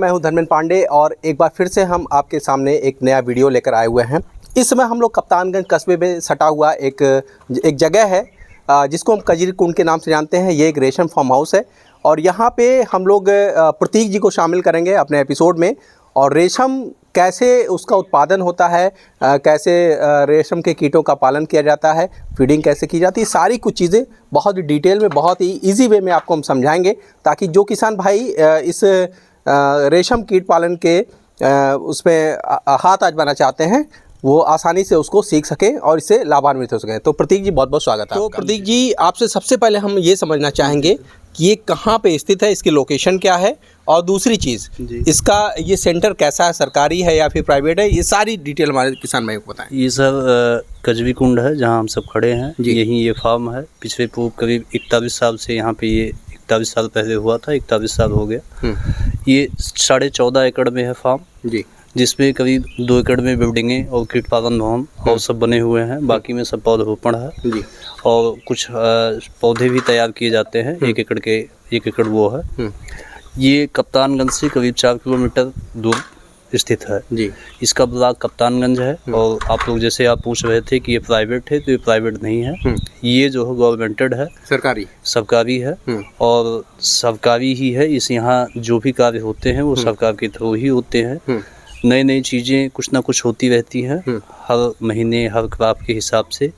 मैं हूं धर्मेंद्र पांडे और एक बार फिर से हम आपके सामने एक नया वीडियो लेकर आए हुए हैं। इस समय हम लोग कप्तानगंज कस्बे में सटा हुआ एक जगह है जिसको हम कजरी कुंड के नाम से जानते हैं। ये एक रेशम फार्म हाउस है और यहाँ पे हम लोग प्रतीक जी को शामिल करेंगे अपने एपिसोड में, और रेशम कैसे उसका उत्पादन होता है, कैसे रेशम के कीटों का पालन किया जाता है, फीडिंग कैसे की जाती है, सारी कुछ चीज़ें बहुत ही डिटेल में, बहुत ही इजी वे में आपको हम समझाएंगे, ताकि जो किसान भाई इस रेशम कीट पालन के उसमें हाथ आजमाना चाहते हैं वो आसानी से उसको सीख सकें और इससे लाभान्वित हो सकें। तो प्रतीक जी बहुत बहुत स्वागत है। तो प्रतीक जी, आपसे सबसे पहले हम ये समझना चाहेंगे कि ये कहाँ पे स्थित है, इसकी लोकेशन क्या है, और दूसरी चीज़ इसका ये सेंटर कैसा है, सरकारी है या फिर प्राइवेट है, ये सारी डिटेल हमारे किसान भाई को बताएं। ये सर कजरी कुंड है जहाँ हम सब खड़े हैं, यहीं ये फार्म है। पिछले करीब 41 साल से यहाँ पे, ये 41 साल पहले हुआ था, 41 साल हो गया। ये 14.5 एकड़ में है फार्म जी, जिसमें करीब 2 एकड़ में बिल्डिंगें और कीट पालन भवन और सब बने हुए हैं। बाकी में सब पौधरोपण है जी, और कुछ पौधे भी तैयार किए जाते हैं। 1 एकड़ वो है। ये कप्तानगंज से करीब 4 किलोमीटर दूर स्थित है जी। इसका ब्लॉक कप्तानगंज है। और आप लोग जैसे आप पूछ रहे थे कि ये प्राइवेट है, तो ये प्राइवेट नहीं है। ये जो है गवर्नमेंटेड है, सरकारी है, और सरकारी ही है। इस यहाँ जो भी कार्य होते हैं वो सरकार के थ्रू ही होते हैं। नई नई चीज़ें कुछ ना कुछ होती रहती हैं हर महीने, हर क्रॉप के हिसाब से।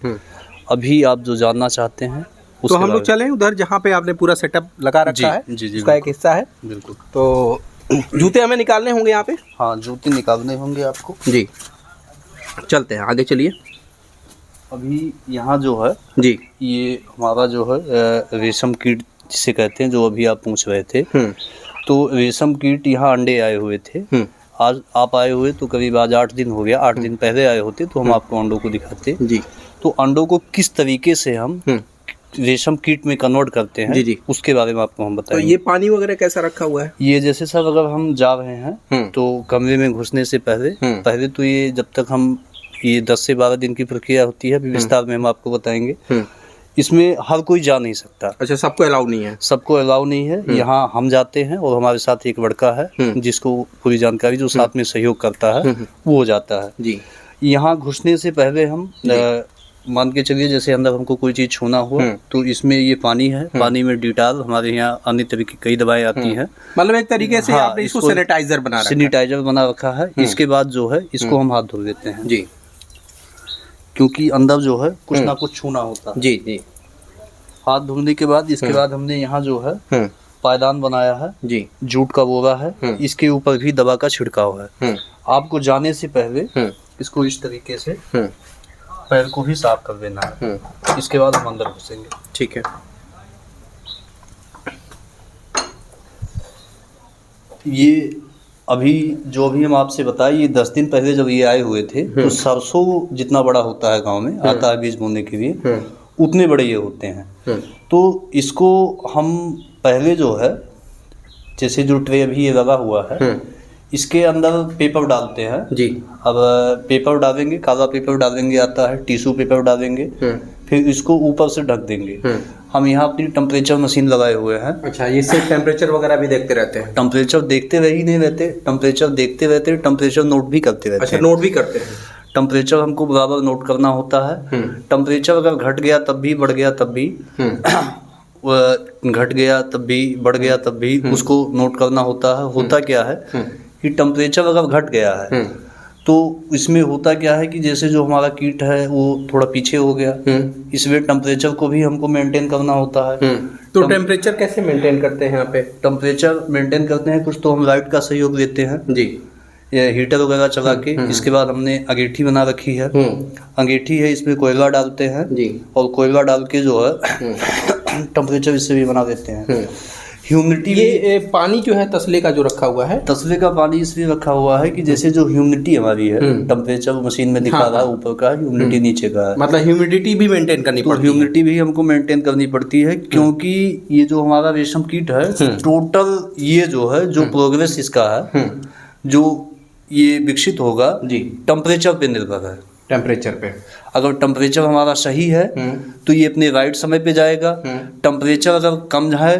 अभी आप जो जानना चाहते हैं तो हम लोग चलें उधर जहाँ पे आपने पूरा सेटअप लगा रखा है। जी, उसका एक हिस्सा है। बिल्कुल। तो जूते हमें निकालने होंगे यहाँ पे? हाँ, जूते निकालने होंगे आपको जी। चलते हैं, आगे चलिए। अभी यहाँ जो है जी, ये हमारा जो है रेशम कीट जिसे कहते हैं, जो अभी आप पूछ रहे थे। तो रेशम कीट यहाँ अंडे आए हुए थे। आज आप आए हुए तो करीब आज 8 दिन हो गया। 8 दिन पहले आए होते तो हम आपको अंडों को दिखाते जी। तो अंडों को किस तरीके से हम रेशम कीट में कन्वर्ट करते हैं जी, उसके बारे में आपको हम बताएंगे। तो ये पानी वगैरह कैसा रखा हुआ है? ये जैसे सर, अगर हम जा रहे हैं तो कमरे में घुसने से पहले तो ये जब तक हम, ये 10 से 12 दिन की प्रक्रिया होती है, विस्तार में हम आपको बताएंगे। इसमें हर कोई जा नहीं सकता। अच्छा, सबको अलाउ नहीं है? सबको अलाउ नहीं है। यहाँ हम जाते हैं और हमारे साथ एक लड़का है जिसको पूरी जानकारी, जो साथ में सहयोग करता है, वो हो जाता है जी। यहाँ घुसने से पहले हम मान के चलिए, जैसे अंदर हमको कोई चीज़ छूना हुआ तो इसमें ये पानी है, पानी में डिटॉल, हमारे यहाँ अन्य तरह की कई दवाएं आती हैं। मतलब एक तरीके से आपने इसको सैनिटाइजर बना रखा है। इसके बाद जो है इसको हम हाथ धो देते हैं जी, क्योंकि अंदर जो है कुछ ना कुछ छूना होता है जी जी। हाथ धोने के बाद इसके बाद हमने यहाँ जो है पायदान बनाया है जी, जूट का बोरा है, इसके ऊपर भी दवा का छिड़काव है। आपको जाने से पहले इसको इस तरीके से पैर को भी साफ कर देना है। इसके बाद हम अंदर घुसेंगे। ठीक है। ये अभी जो भी हम आपसे बताए, ये 10 दिन पहले जब ये आए हुए थे तो सरसों जितना बड़ा होता है गांव में आता है बीज बोने के लिए, उतने बड़े ये होते हैं। तो इसको हम पहले जो है, जैसे जो ट्रे अभी ये लगा हुआ है, इसके अंदर पेपर डालते हैं जी। अब पेपर डालेंगे, काला पेपर डालेंगे, आता है टिश्यू पेपर डालेंगे, फिर इसको ऊपर से ढक देंगे। हम यहाँ अपनी टेम्परेचर मशीन लगाए हुए हैं। अच्छा, ये सिर्फ टेम्परेचर वगैरह भी देखते रहते हैं? टेम्परेचर देखते रह ही नहीं रहते, टेम्परेचर देखते रहते, टेम्परेचर नोट भी करते रहते। अच्छा, नोट भी करते हैं? टेम्परेचर हमको बराबर नोट करना होता है। टेम्परेचर अगर घट गया तब भी, बढ़ गया तब भी, घट गया तब भी, बढ़ गया तब भी, उसको नोट करना होता है। होता क्या है कि टेम्परेचर अगर घट गया है तो इसमें होता क्या है कि जैसे जो हमारा कीट है वो थोड़ा पीछे हो गया, इसलिए टेम्परेचर को भी हमको मेंटेन करना होता है। तो टेम्परेचर कैसे मेंटेन करते हैं यहाँ पे? टेम्परेचर मेंटेन करते हैं, कुछ तो हम लाइट का सहयोग देते हैं जी, ये हीटर वगैरह चला के। इसके बाद हमने अंगीठी बना रखी है। अंगीठी है, इसमें कोयला डालते हैं जी, और कोयला डाल के जो है टेम्परेचर इससे भी बना देते हैं। ह्यूमिडिटी, ये पानी जो है तसले का जो रखा हुआ है, तसले का पानी इसलिए रखा हुआ है कि जैसे जो ह्यूमिडिटी हमारी है, टेम्परेचर मशीन में दिखा रहा है ऊपर का, ह्यूमिडिटी नीचे का है, मतलब ह्यूमिडिटी भी मेंटेन करनी पड़ती है। ह्यूमिडिटी भी हमको मेंटेन करनी पड़ती है, क्योंकि ये जो हमारा रेशम कीट है, टोटल ये जो है, जो प्रोग्रेस इसका है, जो ये विकसित होगा जी, टेम्परेचर पे निर्भर है। टेम्परेचर पे। अगर टेम्परेचर हमारा सही है तो ये अपने राइट समय पे जाएगा। टेम्परेचर अगर कम है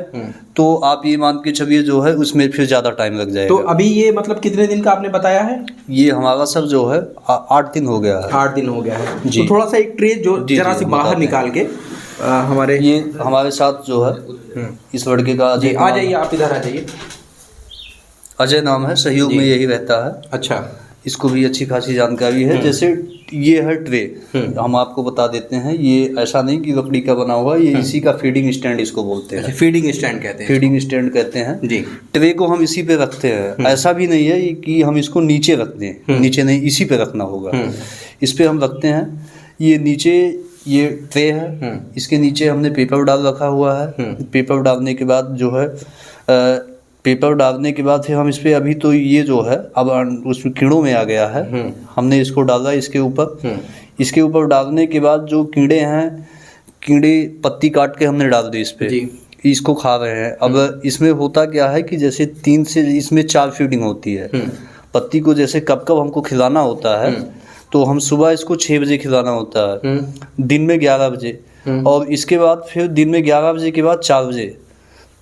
तो आप ये मान के चलिए जो है उसमें फिर ज़्यादा टाइम लग जाएगा। तो अभी ये मतलब कितने दिन का आपने बताया है? ये हमारा सर जो है 8 दिन हो गया है। 8 दिन हो गया है जी। तो थोड़ा सा एक ट्रे जो जी, जरा जी, सी हम बाहर बताते हैं। निकाल के हमारे ये हमारे साथ जो है इस लड़के का जी, अजय आ नाम- जाइए, आप इधर आ जाइए। अजय नाम है, सहयोग जी। में यही रहता है। अच्छा। इसको भी अच्छी खासी जानकारी है। जैसे ये है ट्रे, हम आपको बता देते हैं, ये ऐसा नहीं कि लकड़ी का बना हुआ, ये इसी का फीडिंग स्टैंड इसको बोलते अच्छा, हैं। फीडिंग स्टैंड कहते हैं। फीडिंग स्टैंड कहते हैं जी। ट्रे को हम इसी पे रखते हैं। ऐसा भी नहीं है कि हम इसको नीचे रख दें, नीचे नहीं, इसी पे रखना होगा। इस पे हम रखते हैं। ये नीचे ये ट्रे है, इसके नीचे हमने पेपर डाल रखा हुआ है। पेपर डालने के बाद जो है पेपर डालने के बाद फिर हम इस पे अभी तो ये जो है अब उसमें कीड़ों में आ गया है। हमने इसको डाला इसके ऊपर। इसके ऊपर डालने के बाद जो कीड़े हैं, कीड़े पत्ती काट के हमने डाल दी इस पे। जी। इसको खा रहे हैं। अब इसमें होता क्या है कि जैसे 3 से इसमें 4 फीडिंग होती है। पत्ती को जैसे कब कब हमको खिलाना होता है तो हम सुबह इसको 6 बजे खिलाना होता है, दिन में 11 बजे, और इसके बाद फिर दिन में 11 बजे के बाद 4 बजे।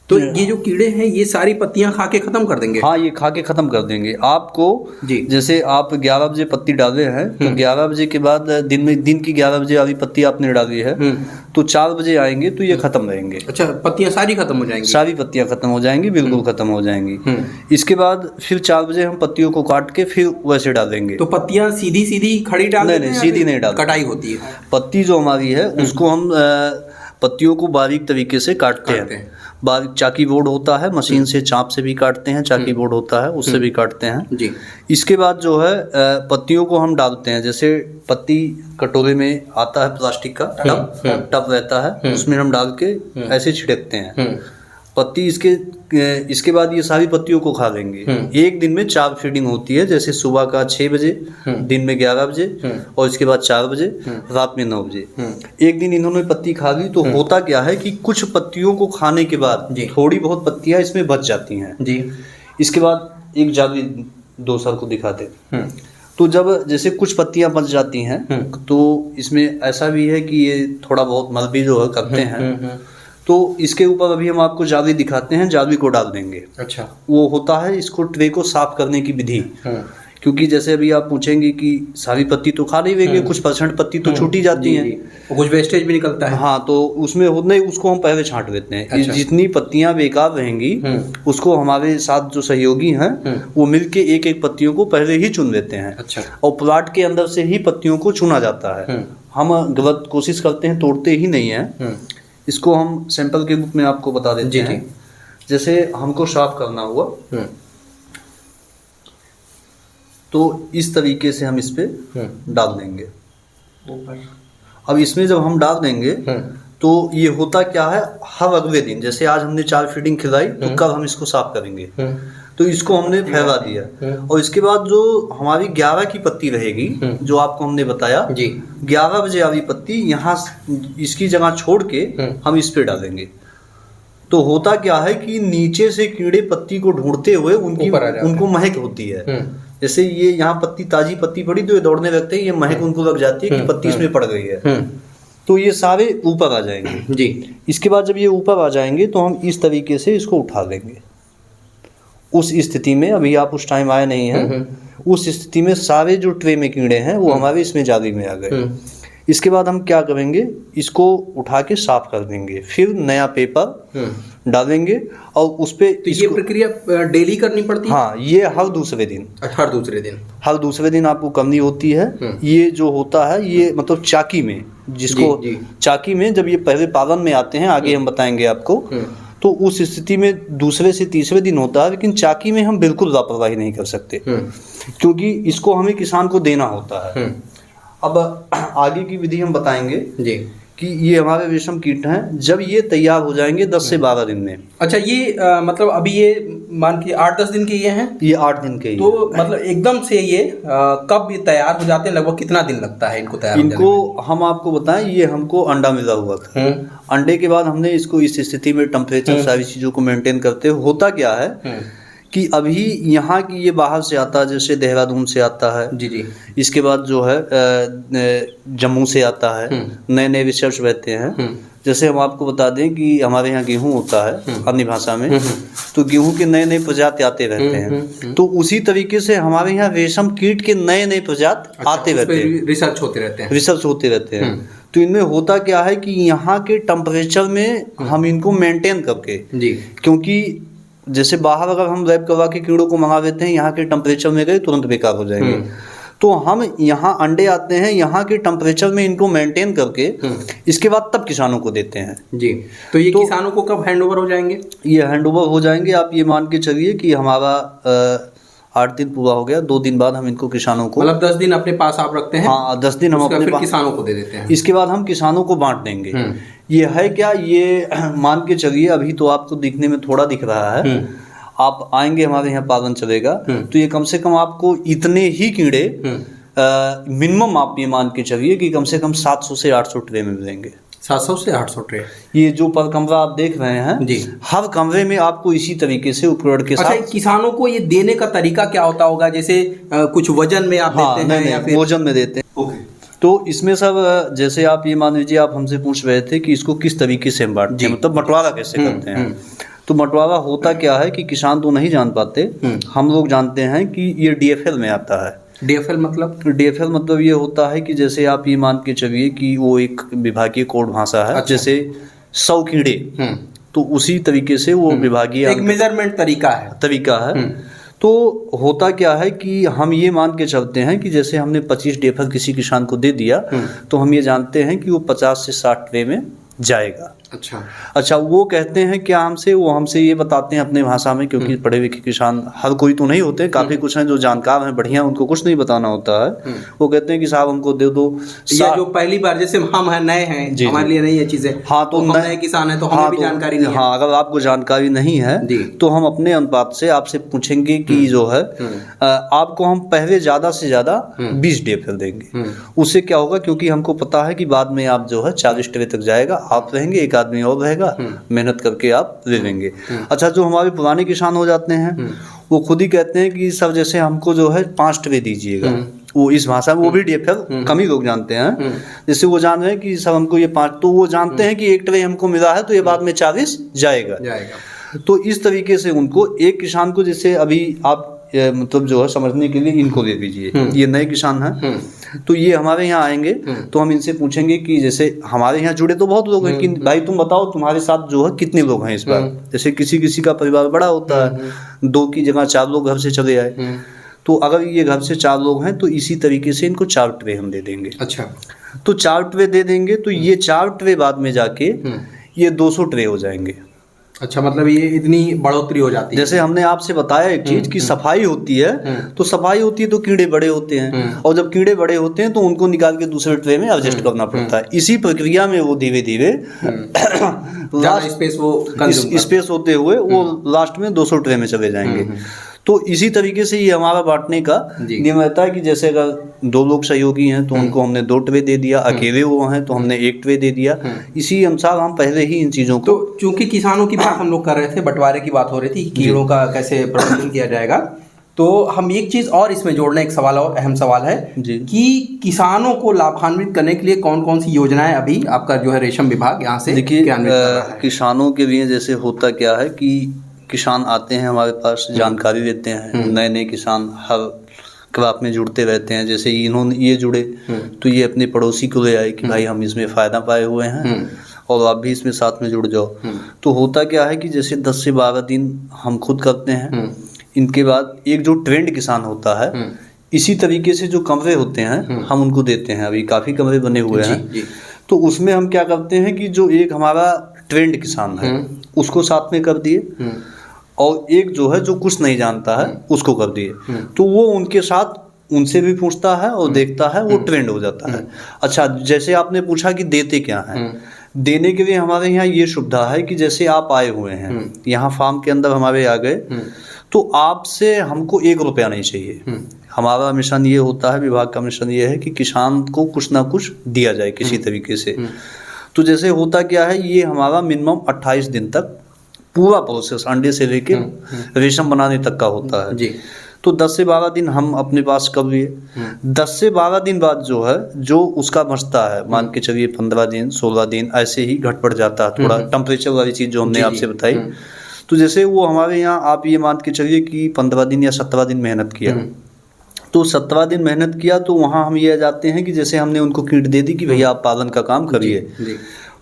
तो ये जो कीड़े हैं ये सारी पत्तियां खा के खत्म कर देंगे? हाँ, ये खा के खत्म कर देंगे आपको। जी। जैसे आप 11 बजे पत्ती डाले हैं तो 11 बजे के बाद दिन की 11 बजे वाली पत्ती आपने डाली है तो 4 बजे आएंगे तो ये खत्म रहेंगे। अच्छा, पत्तियां सारी खत्म हो जाएंगी? सारी पत्तियां खत्म हो जाएंगी, बिल्कुल खत्म हो जाएंगी। इसके बाद फिर 4 बजे हम पत्तियों को काट के फिर वैसे डालेंगे। तो पत्तियां सीधी सीधी खड़ी डाल नहीं, देते हैं नहीं, या सीधी फिर नहीं डालते। कटाई होती है? पत्ती जो हमारी है उसको हम पत्तियों को बारीक तरीके से काटते हैं। बारीक चाकी बोर्ड होता है, मशीन से चाप से भी काटते हैं, चाकी बोर्ड होता है उससे भी काटते हैं। जी। इसके बाद जो है पत्तियों को हम डालते हैं। जैसे पत्ती कटोरे में आता है प्लास्टिक का टब रहता है, उसमें हम डाल के ऐसे छिड़कते हैं पत्ती। इसके बाद ये सारी पत्तियों को खा लेंगे। एक दिन में 4 फीडिंग होती है, जैसे सुबह का 6 बजे, दिन में 11 बजे, और इसके बाद 4 बजे, रात में 9 बजे। एक दिन इन्होंने पत्ती खा ली तो होता क्या है कि कुछ पत्तियों को खाने के बाद थोड़ी बहुत पत्तियां इसमें बच जाती हैं। जी। इसके बाद एक जादुई दोसर को दिखाते तो जब जैसे कुछ पत्तियां बच जाती हैं तो इसमें ऐसा भी है कि ये थोड़ा बहुत मल भी जो है करते हैं। तो इसके ऊपर अभी हम आपको जाली दिखाते हैं, जाली को डाल देंगे। अच्छा। वो होता है इसको ट्रे को साफ करने की विधि। क्योंकि जैसे अभी आप पूछेंगे कि सारी पत्ती तो खा नहीं लेंगे, कुछ % पत्ती तो छूटी जाती हैं, कुछ वेस्टेज भी निकलता है। हाँ, तो उसमें होने उसको हम पहले छांट देते हैं। अच्छा। जितनी पत्तियां बेकार रहेंगी उसको हमारे साथ जो सहयोगी हैं वो मिलके एक एक पत्तियों को पहले ही चुन लेते हैं। अच्छा। और प्लाट के अंदर से ही पत्तियों को चुना जाता है। हम गलत कोशिश करते हैं, तोड़ते ही नहीं है। इसको हम सैंपल के रूप में आपको बता देते हैं। जैसे हमको साफ करना हुआ तो इस तरीके से हम इस पे डाल देंगे। अब इसमें जब हम डाल देंगे तो ये होता क्या है, हर अगले दिन जैसे आज हमने 4 फीडिंग खिलाई तो कल हम इसको साफ करेंगे। तो इसको हमने फैला दिया और इसके बाद जो हमारी 11 की पत्ती रहेगी जो आपको हमने बताया, 11 बजे वाली पत्ती यहाँ इसकी जगह छोड़ के हम इस पे डालेंगे। तो होता क्या है कि नीचे से कीड़े पत्ती को ढूंढते हुए उनको महक होती है। जैसे ये यहाँ पत्ती ताजी पत्ती पड़ी तो ये दौड़ने लगते हैं, ये महक उनको लग जाती है कि पत्ती इसमें पड़ गई है। तो ये सारे ऊपर आ जाएंगे। जी। इसके बाद जब ये ऊपर आ जाएंगे तो हम इस तरीके से इसको उठा लेंगे। उस स्थिति में अभी आप उस टाइम आए नहीं हैं, उस स्थिति में सारे जो ट्रे में कीड़े हैं वो हमारे इसमें जाली में आ गए। इसके बाद हम क्या करेंगे, इसको उठा के साफ कर देंगे, फिर नया पेपर डालेंगे और उस पे तो ये प्रक्रिया डेली करनी पड़ती है? हाँ, ये हर दूसरे दिन हर दूसरे दिन आपको करनी होती है। ये जो होता है ये मतलब चाकी में, जिसको चाकी में जब ये पहले पालन में आते हैं, आगे हम बताएंगे आपको, तो उस स्थिति में दूसरे से तीसरे दिन होता है। लेकिन चाकी में हम बिल्कुल लापरवाही नहीं कर सकते क्योंकि इसको हमें किसान को देना होता है। अब आगे की विधि हम बताएंगे जी कि ये हमारे रेशम कीट हैं, जब ये तैयार हो जाएंगे 10 से 12 दिन में। अच्छा, ये मतलब अभी ये मान के 8-10 दिन के ये हैं? ये 8 दिन के तो मतलब एकदम से ये कब ये तैयार हो जाते हैं? लगभग कितना दिन लगता है इनको तैयार होने में? हम आपको बताएं, ये हमको अंडा मिला हुआ था। अंडे के बाद हमने इसको इस स्थिति में टेम्परेचर सारी चीज़ों को मेंटेन करते हुए, होता क्या है कि अभी यहाँ की ये बाहर से आता है, जैसे देहरादून से आता है जी जी। इसके बाद जो है जम्मू से आता है, नए नए रिसर्च रहते हैं। जैसे हम आपको बता दें कि हमारे यहाँ गेहूँ होता है अन्य भाषा में, तो गेहूँ के नए नए प्रजाति आते रहते हैं। तो उसी तरीके से हमारे यहाँ रेशम कीट के नए नए प्रजाति आते रहते हैं, रिसर्च होते रहते हैं। तो इनमें होता क्या है कि यहाँ के टेम्परेचर में हम इनको मेंटेन करके जी, क्योंकि जैसे बाहर अगर हम रैप करवा के कीड़ों को मंगा देते हैं, यहाँ के टेम्परेचर में गए तुरंत बेकार हो जाएंगे। तो हम यहाँ अंडे आते हैं, यहाँ के टेम्परेचर में इनको मेंटेन करके इसके बाद तब किसानों को देते हैं जी। तो ये किसानों को कब हैंडओवर हो जाएंगे? ये हैंडओवर हो जाएंगे, आप ये मान के चलिए कि हमारा 8 दिन पूरा हो गया, 2 दिन बाद हम इनको किसानों को, मतलब 10 दिन अपने पास आप रखते हैं? हाँ, 10 दिन हम अपने पास किसानों को दे देते हैं। इसके बाद हम किसानों को बांट देंगे। ये है क्या, ये मान के चलिए अभी तो आपको दिखने में थोड़ा दिख रहा है, आप आएंगे हमारे यहाँ पालन चलेगा तो ये कम से कम आपको इतने ही कीड़े मिनिमम आप ये मान के चलिए कि कम से कम 700 से 800 ट्रे में मिलेंगे। 700 से 800 ट्रे? ये जो पर कमरा आप देख रहे हैं जी, हर कमरे में आपको इसी तरीके से उपकरण के साथ। किसानों को ये देने का तरीका क्या होता होगा? जैसे कुछ वजन में आप देते हैं या फिर वजन में देते हैं? ओके, तो इसमें सब जैसे आप ये मान लीजिए, आप हमसे पूछ रहे थे कि इसको किस तरीके से हम बांटते हैं, मतलब बंटवारा कैसे करते हैं। तो बंटवारा होता क्या है कि किसान तो नहीं जान पाते, हम लोग जानते हैं कि ये DFL में आता है। DFL मतलब? DFL मतलब ये होता है कि जैसे आप ये मान के चलिए कि वो एक विभागीय कोड भाषा है। अच्छा। जैसे 100 कीड़े, तो उसी तरीके से वो विभागीय एक मेजरमेंट तरीका है। तो होता क्या है कि हम ये मान के चलते हैं कि जैसे हमने 25 DFL किसी किसान को दे दिया तो हम ये जानते हैं कि वो 50 से 60 ट्रे में जाएगा। अच्छा, वो कहते हैं क्या हमसे, वो हमसे ये बताते हैं अपने भाषा में, क्योंकि पढ़े लिखे किसान हर कोई तो नहीं होते, काफ़ी कुछ हैं जो जानकार हैं बढ़िया, उनको कुछ नहीं बताना होता है। वो कहते हैं कि साहब हमको दे दो, या जो पहली बार, जैसे हम हैं, नए हैं, हमारे लिए नहीं है चीज़ें। हाँ, तो हम नए किसान हैं तो हमें भी जानकारी नहीं है। हाँ, अगर आपको जानकारी नहीं है तो हम अपने अनुपात से आपसे पूछेंगे कि जो है आपको हम पहले ज़्यादा से ज़्यादा 20 DFL देंगे। उससे क्या होगा, क्योंकि हमको पता है कि बाद में आप जो है 40 ट्रे तक जाएगा, आप रहेंगे, एक आदमी और रहेगा, मेहनत करके आप ले लेंगे। अच्छा, जो हमारे पुराने किसान हो जाते हैं वो खुद ही कहते हैं कि सर जैसे हमको जो है 5 ट्रे दीजिएगा। वो इस भाषा में, वो भी DFL कम ही लोग जानते हैं। जैसे वो जान रहे हैं कि सब हमको ये 5, तो वो जानते हैं कि 1 ट्रे हमको मिला है तो ये बाद में 40 जाएगा। तो इस तरीके से उनको, एक किसान को, जैसे अभी आप मतलब जो है समझने के लिए इनको दे दीजिए, ये नए किसान हैं तो ये हमारे यहाँ आएंगे तो हम इनसे पूछेंगे कि जैसे हमारे यहाँ जुड़े तो बहुत लोग हैं कि भाई तुम बताओ तुम्हारे साथ जो है कितने लोग हैं इस बार। जैसे किसी का परिवार बड़ा होता है, 2 की जगह 4 लोग घर से चले आए, तो अगर ये घर से 4 लोग हैं तो इसी तरीके से इनको 4 ट्रे हम दे देंगे। अच्छा, तो 4 ट्रे दे देंगे तो ये 4 ट्रे बाद में जाके ये 200 ट्रे हो जाएंगे। अच्छा, मतलब ये इतनी बढ़ोतरी हो जाती है। जैसे हमने आपसे बताया एक चीज कि सफाई होती है, तो सफाई होती है तो कीड़े बड़े होते हैं, और जब कीड़े बड़े होते हैं तो उनको निकाल के दूसरे ट्रे में एडजस्ट करना पड़ता है। इसी प्रक्रिया में वो धीरे धीरे स्पेस होते हुए वो लास्ट में 200 ट्रे में चले जाएंगे। तो इसी तरीके से ये हमारा बांटने का नियम रहता है कि जैसे अगर 2 लोग सहयोगी हैं तो उनको हमने 2 ट्रे दे दिया, अकेले वो हैं तो हमने 1 ट्रे दे दिया। इसी अनुसार हम पहले ही इन चीज़ों को, तो चूंकि किसानों की बात हम लोग कर रहे थे, बंटवारे की बात हो रही थी, कीड़ों का कैसे प्रबंधन किया जाएगा, तो हम एक चीज़ और इसमें जोड़ना, एक सवाल और अहम सवाल है कि किसानों को लाभान्वित करने के लिए कौन कौन सी योजनाएं अभी आपका जो है रेशम विभाग यहाँ से क्रियान्वित कर रहा है? किसानों के लिए जैसे होता क्या है कि किसान आते हैं हमारे पास, जानकारी देते हैं, नए नए किसान हर क्रॉप में जुड़ते रहते हैं। जैसे इन्होंने ये जुड़े तो ये अपने पड़ोसी को ले आए कि भाई हम इसमें फ़ायदा पाए हुए हैं और आप भी इसमें साथ में जुड़ जाओ। तो होता क्या है कि जैसे 10 से 12 दिन हम खुद करते हैं, इनके बाद एक जो ट्रेंड किसान होता है, इसी तरीके से जो कमरे होते हैं हम उनको देते हैं। अभी काफ़ी कमरे बने हुए हैं, तो उसमें हम क्या करते हैं कि जो एक हमारा ट्रेंड किसान है उसको साथ में कर दिए, और एक जो है जो कुछ नहीं जानता है उसको कर दिए, तो वो उनके साथ उनसे भी पूछता है और देखता है, वो ट्रेंड हो जाता है। अच्छा, जैसे आपने पूछा कि देते क्या हैं, देने के लिए हमारे यहाँ ये सुविधा है कि जैसे आप आए हुए हैं यहाँ फार्म के अंदर हमारे आ गए, तो आपसे हमको 1 रुपया नहीं चाहिए। हमारा मिशन ये होता है, विभाग का मिशन ये है कि किसान को कुछ ना कुछ दिया जाए किसी तरीके से। तो जैसे होता क्या है, ये हमारा मिनिमम 28 दिन तक पूरा प्रोसेस अंडे से लेके रेशम बनाने तक का होता है जी। तो 10 से 12 दिन हम अपने पास कर लिए। 10 से 12 दिन बाद जो है जो उसका बचता है, मान के चलिए 15 दिन 16 दिन ऐसे ही घट पड़ जाता है थोड़ा, टेम्परेचर वाली चीज़ जो हमने आपसे बताई। तो जैसे वो हमारे यहाँ आप ये मान के चलिए कि 15 दिन या 17 दिन मेहनत किया, तो 17 दिन मेहनत किया तो वहाँ हम ये आ जाते हैं कि जैसे हमने उनको किट दे दी कि भैया आप पालन का काम करिए।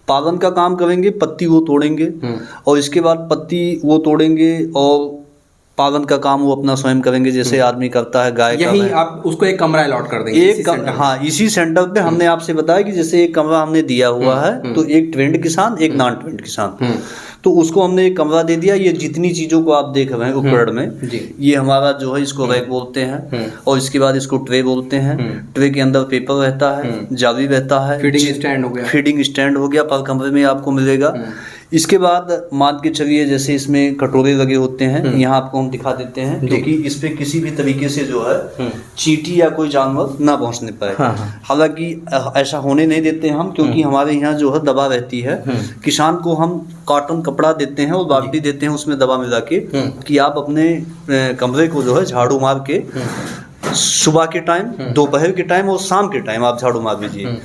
पालन का काम करेंगे, पत्ती वो तोड़ेंगे और इसके बाद पत्ती वो तोड़ेंगे और पालन का काम वो अपना स्वयं करेंगे जैसे आदमी करता है गाय का। यही आप उसको एक कमरा अलॉट कर देंगे हाँ, इसी सेंटर पे हमने आपसे बताया कि जैसे एक कमरा हमने दिया हुआ है तो एक ट्रेंड किसान एक नॉन ट्रेंड किसान, तो उसको हमने एक कमरा दे दिया। ये जितनी चीज़ों को आप देख रहे हैं उपकरण में, ये हमारा जो है इसको रैक बोलते हैं और इसके बाद इसको ट्रे बोलते हैं। ट्रे के अंदर पेपर रहता है, जाली रहता है, फीडिंग स्टैंड हो गया, फीडिंग स्टैंड हो गया, पर कमरे में आपको मिलेगा। इसके बाद मान के चलिए जैसे इसमें कटोरे लगे होते हैं, यहाँ आपको हम दिखा देते हैं क्योंकि इस पे किसी भी तरीके से जो है चींटी या कोई जानवर ना पहुँचने पाए। हालांकि ऐसा होने नहीं देते हम, क्योंकि हमारे यहाँ जो है दवा रहती है। किसान को हम कॉटन कपड़ा देते हैं और बाल्टी देते हैं उसमें दवा मिला के कि आप अपने कमरे को जो है झाड़ू मार के सुबह के टाइम, दोपहर के टाइम और शाम के टाइम आप झाड़ू मार दीजिए।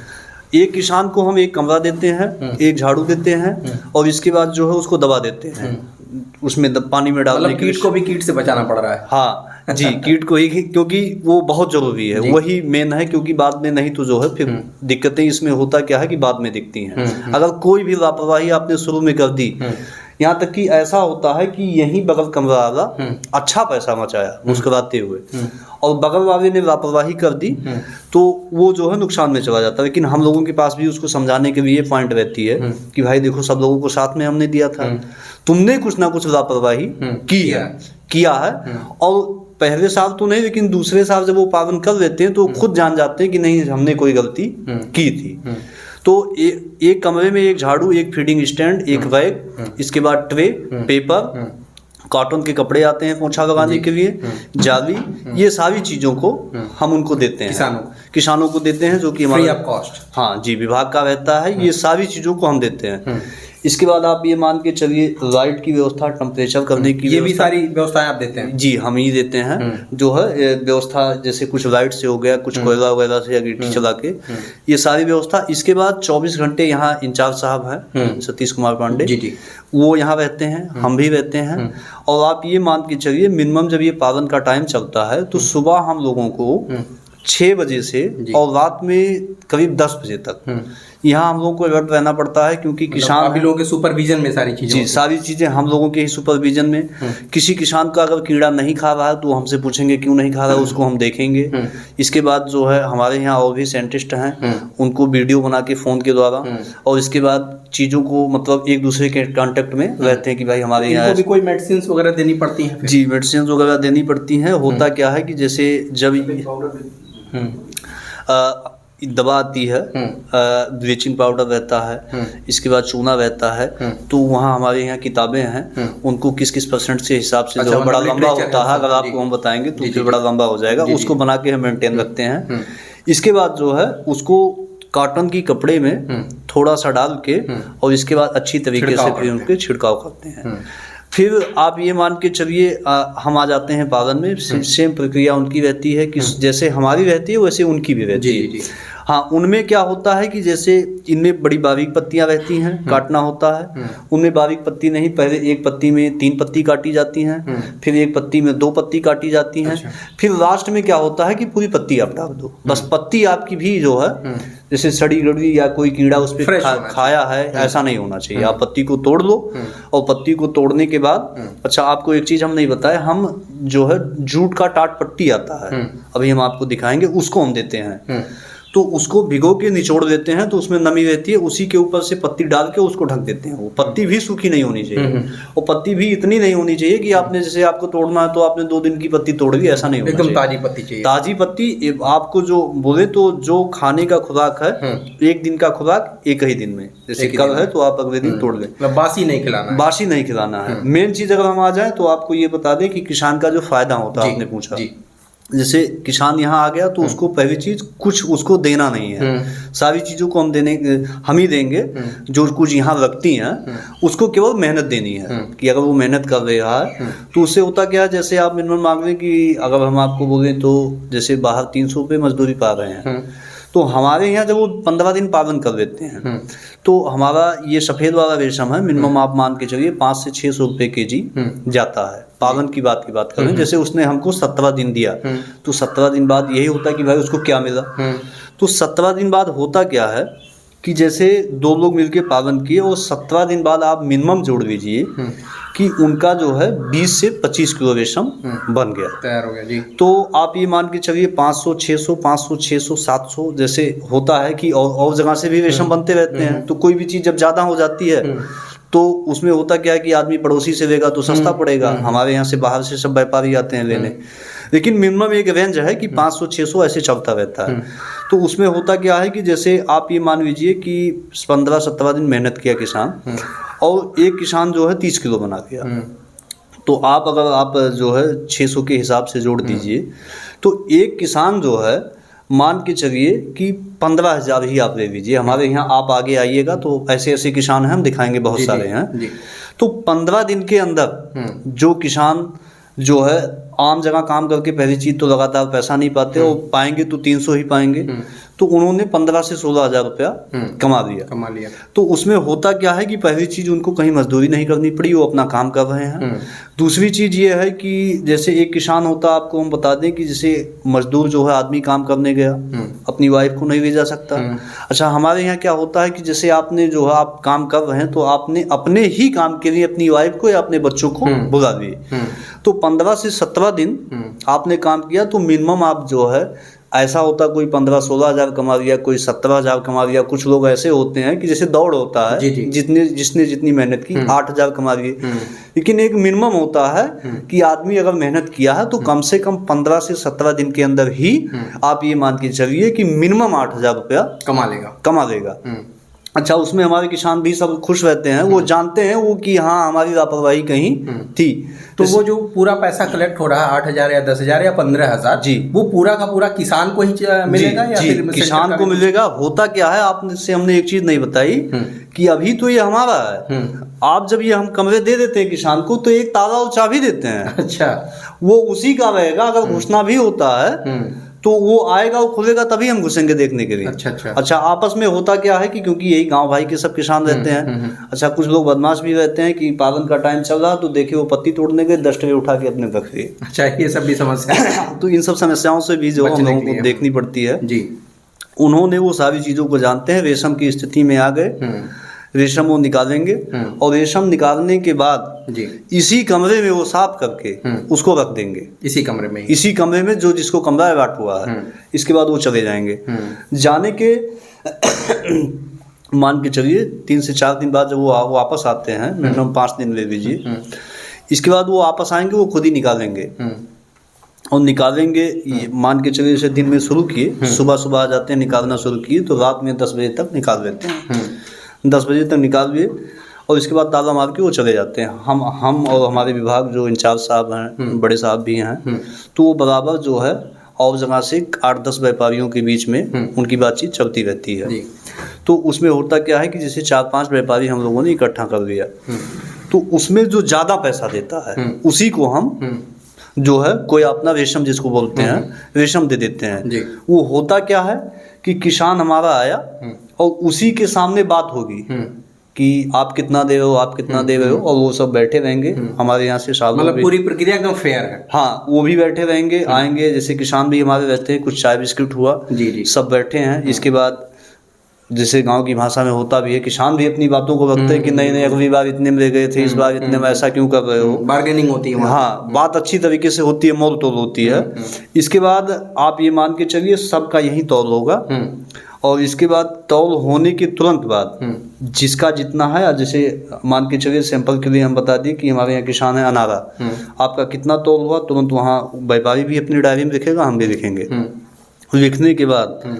एक किसान को हम एक कमरा देते हैं, एक झाड़ू देते हैं और इसके बाद जो है उसको दवा देते हैं उसमें पानी में डालने के। कीट को भी कीट से बचाना पड़ रहा है। हाँ जी, कीट को ही, क्योंकि वो बहुत जरूरी है, वही मेन है, क्योंकि बाद में नहीं तो जो है फिर दिक्कतें इसमें होता क्या है कि बाद में दिखती हैं। अगर कोई भी लापरवाही आपने शुरू में कर दी, यहाँ तक कि ऐसा होता है कि यही बगल कमरा वाला अच्छा पैसा मचाया मुस्कुराते हुए और बगल वाले ने लापरवाही कर दी तो वो जो है नुकसान में चला जाता है। लेकिन हम लोगों के पास भी उसको समझाने के लिए पॉइंट रहती है कि भाई देखो, सब लोगों को साथ में हमने दिया था, तुमने कुछ ना कुछ लापरवाही किया है और पहले साल तो नहीं, लेकिन दूसरे साल जब वो पालन कर लेते हैं तो खुद जान जाते हैं कि नहीं, हमने कोई गलती की थी। तो एक कमरे में एक झाड़ू, एक फीडिंग स्टैंड, एक रैक, इसके बाद ट्रे, पेपर, कॉटन के कपड़े आते हैं पोंछा लगाने के लिए, जाली, ये सारी चीज़ों को हम उनको देते हैं, किसानों को देते हैं, जो कि हमारा फ्री ऑफ कॉस्ट, हाँ जी, विभाग का रहता है। ये सारी चीज़ों को हम देते हैं। इसके बाद आप ये मान के चलिए लाइट की व्यवस्था, टेम्परेचर करने की, ये भी सारी व्यवस्थाएं आप देते हैं? जी, हम ही देते हैं। जो है व्यवस्था, जैसे कुछ लाइट से हो गया, कुछ कोयला वगैरह से या गिट्टी चला के, ये सारी व्यवस्था। इसके बाद 24 घंटे यहाँ इंचार्ज साहब हैं सतीश कुमार पांडे जी, वो यहाँ रहते हैं, हम भी रहते हैं। और आप ये मान के चलिए मिनिमम जब ये पालन का टाइम चलता है तो सुबह हम लोगों को 6 बजे से और रात में करीब 10 बजे तक यहाँ हम लोगों को अलर्ट रहना पड़ता है, क्योंकि किसान आप लोगों के सुपरविजन में सारी चीज़ें, जी, सारी चीज़ें हम लोगों के ही सुपरविजन में। किसी किसान का अगर कीड़ा नहीं खा रहा है तो हमसे पूछेंगे क्यों नहीं खा रहा है, उसको हम देखेंगे। इसके बाद जो है हमारे यहाँ और भी साइंटिस्ट हैं, उनको वीडियो बना के फ़ोन के द्वारा, और इसके बाद चीज़ों को मतलब एक दूसरे के कांटेक्ट में रहते हैं कि भाई हमारे यहाँ भी कोई मेडिसिन वगैरह देनी पड़ती हैं। जी, मेडिसिन वगैरह देनी पड़ती हैं। होता क्या है कि जैसे जब दवा आती है, ब्लीचिंग पाउडर रहता है, इसके बाद चूना रहता है, तो वहाँ हमारे यहाँ किताबें हैं, उनको किस किस % से हिसाब से जो बड़ा लंबा होता है, अगर आपको हम बताएंगे तो फिर बड़ा लंबा हो जाएगा, उसको बना के हम मेंटेन रखते हैं। इसके बाद जो है उसको कॉटन की कपड़े में थोड़ा सा डाल के और इसके बाद अच्छी तरीके से फिर उनके छिड़काव करते हैं। फिर आप ये मान के चलिए हम आ जाते हैं पालन में। सेम प्रक्रिया उनकी रहती है कि जैसे हमारी रहती है वैसे उनकी भी रहती है। हाँ, उनमें क्या होता है कि जैसे इनमें बड़ी बारीक पत्तियां रहती हैं, काटना होता है। उनमें बारीक पत्ती नहीं, पहले एक पत्ती में 3 पत्ती काटी जाती हैं, फिर एक पत्ती में 2 पत्ती काटी जाती हैं, फिर लास्ट में क्या होता है कि पूरी पत्ती आप डाल दो। बस पत्ती आपकी भी जो है जैसे सड़ी गड़ी या कोई कीड़ा उस पर खाया है, ऐसा नहीं होना चाहिए। आप पत्ती को तोड़ लो और पत्ती को तोड़ने के बाद, अच्छा आपको एक चीज़ हम नहीं बताया, हम जो है जूट का टाट पट्टी आता है, अभी हम आपको दिखाएंगे, उसको हम देते हैं। तो उसको भिगो के निचोड़ देते हैं तो उसमें नमी रहती है, उसी के ऊपर से पत्ती डाल के उसको ढक देते हैं। वो पत्ती भी सूखी नहीं होनी चाहिए और पत्ती भी इतनी नहीं होनी चाहिए कि आपने जैसे आपको तोड़ना है तो आपने 2 दिन की पत्ती तोड़ दी, ऐसा नहीं होना चाहिए। एकदम ताजी पत्ती चाहिए। ताजी पत्ती आपको जो बोले तो जो खाने का खुराक है, 1 दिन का खुराक 1 ही दिन में, जैसे कल है तो आप अगले दिन तोड़ लें। बासी नहीं खिलाना है, बासी नहीं खिलाना है। मेन चीज़ अगर हम आ जाए तो आपको ये बता दें कि किसान का जो फायदा होता है, आपने पूछा, जैसे किसान यहाँ आ गया तो उसको पहली चीज कुछ उसको देना नहीं है, सारी चीज़ों को हम ही देंगे। जो कुछ यहाँ रखती हैं उसको केवल मेहनत देनी है कि अगर वो मेहनत कर रहा है तो उससे होता क्या है, जैसे आप मिनिमम मांग रहे हैं कि अगर हम आपको बोलें तो जैसे बाहर 300 रुपये मजदूरी पा रहे हैं, तो हमारे यहाँ जब वो 15 दिन पालन कर देते हैं तो हमारा ये सफ़ेद वाला रेशम है, मिनिमम आप मान के चलिए 500 से 600 रुपये केजी जाता है। पालन की बात करें, जैसे उसने हमको 17 दिन दिया तो 17 दिन बाद यही होता है कि भाई उसको क्या मिला। तो 17 दिन बाद होता क्या है कि जैसे 2 लोग मिलके पालन किए और 17 दिन बाद आप मिनिमम जोड़ लीजिए कि उनका जो है 20 से 25 किलो रेशम बन गया, तैयार हो गया जी। तो आप ये मान के चलिए 500, 600, 500, 600, 700 जैसे होता है कि और जगह से भी रेशम बनते रहते हैं। तो कोई भी चीज़ जब ज़्यादा हो जाती है तो उसमें होता क्या है कि आदमी पड़ोसी से लेगा तो सस्ता पड़ेगा, हमारे यहाँ से बाहर से सब व्यापारी आते हैं लेने, लेकिन मिनिमम एक रेंज है कि 500, 600 ऐसे चलता रहता है। तो उसमें होता क्या है कि जैसे आप ये मान लीजिए कि 15-17 दिन मेहनत किया किसान और एक किसान जो है 30 किलो बना गया, तो अगर आप जो है 600 के हिसाब से जोड़ दीजिए तो एक किसान जो है मान के चलिए कि 15,000 ही आप ले लीजिए। हमारे यहाँ आप आगे आइएगा तो ऐसे ऐसे किसान हैं, हम दिखाएंगे बहुत सारे हैं। तो 15 दिन के अंदर जो किसान जो है आम जगह काम करके पहली चीज़ तो लगातार पैसा नहीं पाते और पाएंगे तो 300 ही पाएंगे, तो उन्होंने 15 से 16,000 रुपया कमा लिया। तो उसमें होता क्या है कि पहली चीज़ उनको कहीं मजदूरी नहीं करनी पड़ी, वो अपना काम कर रहे हैं। दूसरी चीज़ ये है कि जैसे एक किसान होता, आपको हम बता दें कि जैसे मजदूर जो है आदमी काम करने गया, अपनी वाइफ को नहीं ले जा सकता। अच्छा, हमारे यहाँ क्या होता है कि जैसे आपने जो है आप काम कर रहे हैं तो आपने अपने ही काम के लिए अपनी वाइफ को या अपने बच्चों को बुला लिए, तो 15 से 17 दिन आपने काम किया तो मिनिमम आप जो है ऐसा होता कोई 15-16 हज़ार कमा लिया, कोई 17,000 कमा लिया। कुछ लोग ऐसे होते हैं कि जैसे दौड़ होता है, जिसने जितनी मेहनत की 8,000 कमा लिए, लेकिन एक मिनिमम होता है कि आदमी अगर मेहनत किया है तो कम से कम 15 से 17 दिन के अंदर ही आप ये मान के चलिए कि मिनिमम 8,000 रुपया कमा लेगा। अच्छा, उसमें हमारे किसान भी सब खुश रहते हैं, वो जानते हैं वो कि हाँ हमारी लापरवाही कहीं थी। तो वो जो पूरा पैसा कलेक्ट हो रहा है 8,000 या 10,000 या 15,000 जी, वो पूरा का पूरा किसान को ही मिलेगा या फिर किसान को मिलेगा। होता क्या है, आपसे हमने एक चीज नहीं बताई कि अभी तो ये हमारा है, आप जब ये हम कमरे दे देते हैं किसान को तो एक ताला और चाबी देते हैं। अच्छा, वो उसी का रहेगा, अगर घुसना भी होता है तो वो आएगा, वो खुलेगा तभी हम घुसेंगे देखने के लिए। अच्छा, आपस में होता क्या है कि क्योंकि यही गांव भाई के सब किसान रहते हैं। अच्छा, कुछ लोग बदमाश भी रहते हैं कि पालन का टाइम चल रहा तो देखे वो पत्ती तोड़ने के 10 ट्रे उठा के अपने रख लिए। अच्छा, ये सब भी समस्या तो इन सब समस्याओं से भी जो हम लोगों को देखनी पड़ती है जी। उन्होंने वो सारी चीज़ों को जानते हैं, रेशम की स्थिति में आ गए, रेशम वो निकालेंगे और रेशम निकालने के बाद इसी कमरे में वो साफ करके उसको रख देंगे, इसी कमरे में जो जिसको कमरा अलॉट हुआ है। इसके बाद वो चले जाएंगे। जाने के मान के चलिए 3 से 4 दिन बाद जब वो वापस आते हैं, मिनिमम 5 दिन ले लीजिए, इसके बाद वो वापस आएंगे, वो खुद ही निकालेंगे और निकालेंगे। मान के चलिए जैसे दिन में शुरू किए, सुबह आ जाते हैं, निकालना शुरू किए तो रात में 10 बजे तक निकाल देते हैं। 10 बजे तक निकाल दिए और इसके बाद ताला मार के वो चले जाते हैं। हम और हमारे विभाग जो इंचार्ज साहब हैं, बड़े साहब भी हैं, तो वो बराबर जो है और जगह से 8-10 व्यापारियों के बीच में उनकी बातचीत चलती रहती है। तो उसमें होता क्या है कि जैसे 4-5 व्यापारी हम लोगों ने इकट्ठा कर लिया तो उसमें जो ज़्यादा पैसा देता है उसी को हम जो है कोई अपना रेशम जिसको बोलते हैं रेशम दे देते हैं। वो होता क्या है कि किसान हमारा आया और उसी के सामने बात होगी कि आप कितना दे रहे हो, आप कितना दे रहे हो, और वो सब बैठे रहेंगे। हमारे यहाँ से साल मतलब पूरी प्रक्रिया एकदम फेयर है। हाँ, वो भी बैठे रहेंगे, आएंगे, जैसे किसान भी हमारे रहते हैं, कुछ चाय बिस्किट हुआ, सब बैठे हैं। इसके बाद जैसे गांव की भाषा में होता भी है, किसान भी अपनी बातों को रखते हैं कि नहीं अगली बार इतने में ले गए थे, इस बार इतने में, ऐसा क्यों कर रहे हो। बार्गेनिंग होती है। हाँ, बात अच्छी तरीके से होती है, मोल तोल होती है। इसके बाद आप ये मान के चलिए सबका यही तौल होगा और इसके बाद तौल होने के तुरंत बाद जिसका जितना है, जैसे मान के चलिए सैंपल के लिए हम बता दिए कि हमारे यहाँ किसान है अनारा, आपका कितना तौल हुआ, तुरंत वहाँ व्यापारी भी अपनी डायरी में लिखेगा, हम भी लिखेंगे। लिखने के बाद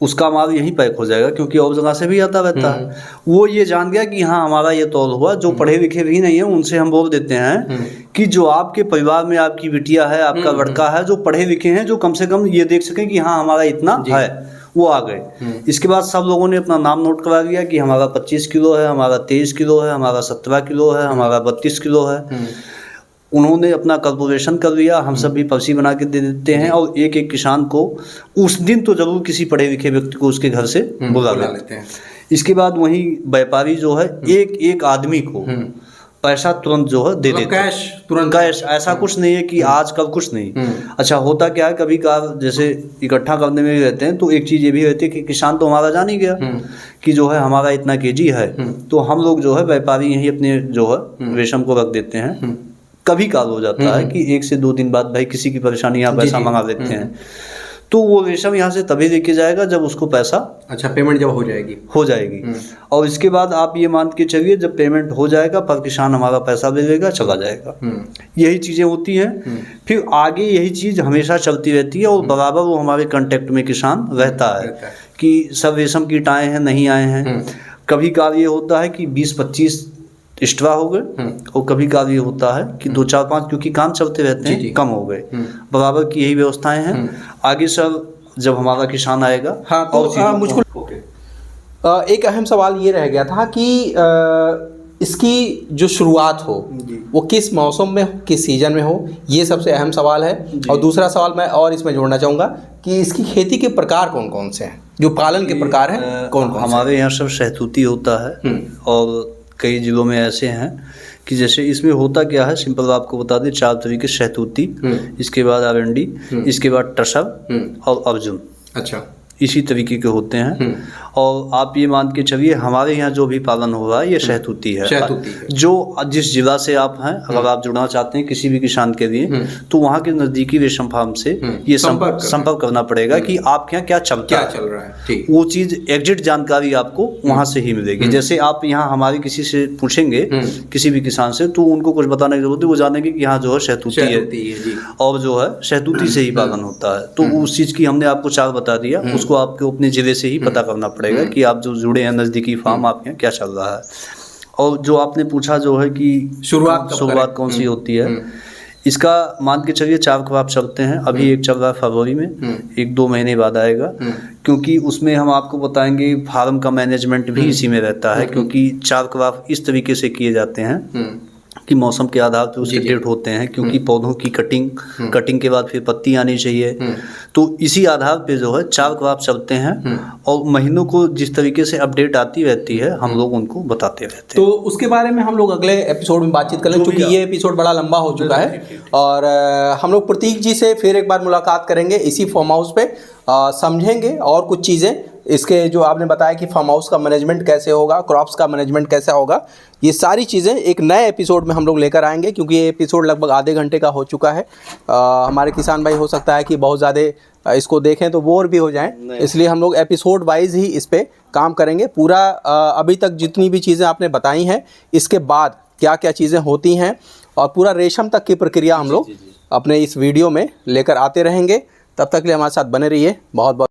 उसका माल यहीं पैक हो जाएगा, क्योंकि और जगह से भी आता रहता है। वो ये जान गया कि हाँ हमारा ये तौल हुआ। जो पढ़े लिखे भी नहीं है उनसे हम बोल देते हैं कि जो आपके परिवार में आपकी बिटिया है, आपका लड़का है, जो पढ़े लिखे हैं, जो कम से कम ये देख सकें कि हाँ हमारा इतना है, वो आ गए। इसके बाद सब लोगों ने अपना नाम नोट करा लिया कि हमारा 25 किलो है, हमारा 23 किलो है, हमारा 17 किलो है, हमारा 32 किलो है। उन्होंने अपना कैलकुलेशन कर लिया, हम सब भी पर्ची बना के दे देते हैं। और एक एक किसान को उस दिन तो जरूर किसी पढ़े लिखे व्यक्ति को उसके घर से बुला लेते हैं। इसके बाद वहीं व्यापारी जो है एक एक आदमी को पैसा तुरंत जो है दे देते हैं, तुरंत कैश। ऐसा कुछ नहीं है कि आज कल कुछ नहीं। अच्छा होता क्या है, कभी कभार जैसे इकट्ठा करने में भी रहते हैं तो एक चीज़ ये भी रहती है कि किसान तो हमारा जान ही गया कि जो है हमारा इतना केजी है, तो हम लोग जो है व्यापारी यहीं अपने जो है रेशम को रख देते हैं। कभी काल हो जाता है कि 1 से 2 दिन बाद भाई किसी की परेशानी यहाँ पैसा मंगा देते हैं, तो वो रेशम यहाँ से तभी लेके जाएगा जब उसको पैसा, अच्छा पेमेंट जब हो जाएगी। और इसके बाद आप ये मान के चलिए जब पेमेंट हो जाएगा पर किसान हमारा पैसा ले लेगा, चला जाएगा। यही चीज़ें होती हैं। फिर आगे यही चीज़ हमेशा चलती रहती है और बराबर वो हमारे कांटेक्ट में किसान रहता है कि सब रेशम कीट आए हैं नहीं आए हैं। कभी कभार ये होता है कि 20-25 एक्स्ट्रा हो गए और कभी कभार ये होता है कि 2-4-5, क्योंकि काम चलते रहते हैं, कम हो गए। बराबर की यही व्यवस्थाएं हैं। आगे सर जब हमारा किसान आएगा। हाँ तो मुझको एक अहम सवाल ये रह गया था कि इसकी जो शुरुआत हो वो किस मौसम में हो, किस सीजन में हो, ये सबसे अहम सवाल है। और दूसरा सवाल मैं और इसमें जोड़ना चाहूँगा कि इसकी खेती के प्रकार कौन कौन से हैं, जो पालन के प्रकार हैं कौन कौन? हमारे यहाँ सब शहतूती होता है और कई जिलों में ऐसे हैं कि जैसे इसमें होता क्या है, सिंपल आपको बता दें, 4 तरीके शहतूती, इसके बाद आरंडी, इसके बाद टसर और अर्जुन। अच्छा, इसी तरीके के होते हैं। और आप ये मान के चलिए हमारे यहाँ जो भी पालन हो रहा है ये शहतूती है। जो जिस जिला से आप हैं, अगर आप जुड़ना चाहते हैं किसी भी किसान के लिए, तो वहाँ के नज़दीकी रेशम फार्म से ये संपर्क करना पड़ेगा कि आपके यहाँ क्या चल रहा है। वो चीज़ एग्जिट जानकारी आपको वहाँ से ही मिलेगी। जैसे आप यहाँ हमारे किसी से पूछेंगे, किसी भी किसान से, तो उनको कुछ बताने की जरूरत है, वो जानेंगे कि यहाँ जो है शहतूती है और जो है शहतूती से ही पालन होता है। तो उस चीज़ की हमने आपको 4 बता दिया, उसको आपको अपने जिले से ही पता करना पड़ेगा कि आप जो जुड़े हैं नज़दीकी फार्म, आपके यहाँ क्या चल रहा है। और जो आपने पूछा जो है कि शुरुआत कौन सी होती है, इसका मान के चलिए 4 क्रॉप चलते हैं। अभी एक चल रहा है फरवरी में, 1-2 महीने बाद आएगा, क्योंकि उसमें हम आपको बताएंगे फार्म का मैनेजमेंट भी इसी में रहता है। क्योंकि 4 क्रॉप इस तरीके से किए जाते हैं कि मौसम के आधार पर उसके डेट होते हैं, क्योंकि पौधों की कटिंग के बाद फिर पत्ती आनी चाहिए। तो इसी आधार पे जो है 4 क्रॉप चलते हैं और महीनों को जिस तरीके से अपडेट आती रहती है हम लोग उनको बताते रहते हैं। तो उसके बारे में हम लोग अगले एपिसोड में बातचीत करेंगे, क्योंकि ये एपिसोड बड़ा लंबा हो चुका है। और हम लोग प्रतीक जी से फिर एक बार मुलाकात करेंगे इसी फार्म हाउस पे, समझेंगे और कुछ चीज़ें इसके जो आपने बताया कि फार्म हाउस का मैनेजमेंट कैसे होगा, क्रॉप्स का मैनेजमेंट कैसा होगा, ये सारी चीज़ें एक नए एपिसोड में हम लोग लेकर आएंगे। क्योंकि ये एपिसोड लगभग आधे घंटे का हो चुका है। हमारे किसान भाई हो सकता है कि बहुत ज़्यादा इसको देखें तो बोर भी हो जाएं, इसलिए हम लोग एपिसोड वाइज ही इस पर काम करेंगे। पूरा अभी तक जितनी भी चीज़ें आपने बताई हैं, इसके बाद क्या क्या चीज़ें होती हैं और पूरा रेशम तक की प्रक्रिया हम लोग अपने इस वीडियो में लेकर आते रहेंगे। तब तक के लिए हमारे साथ बने रहिए। बहुत बहुत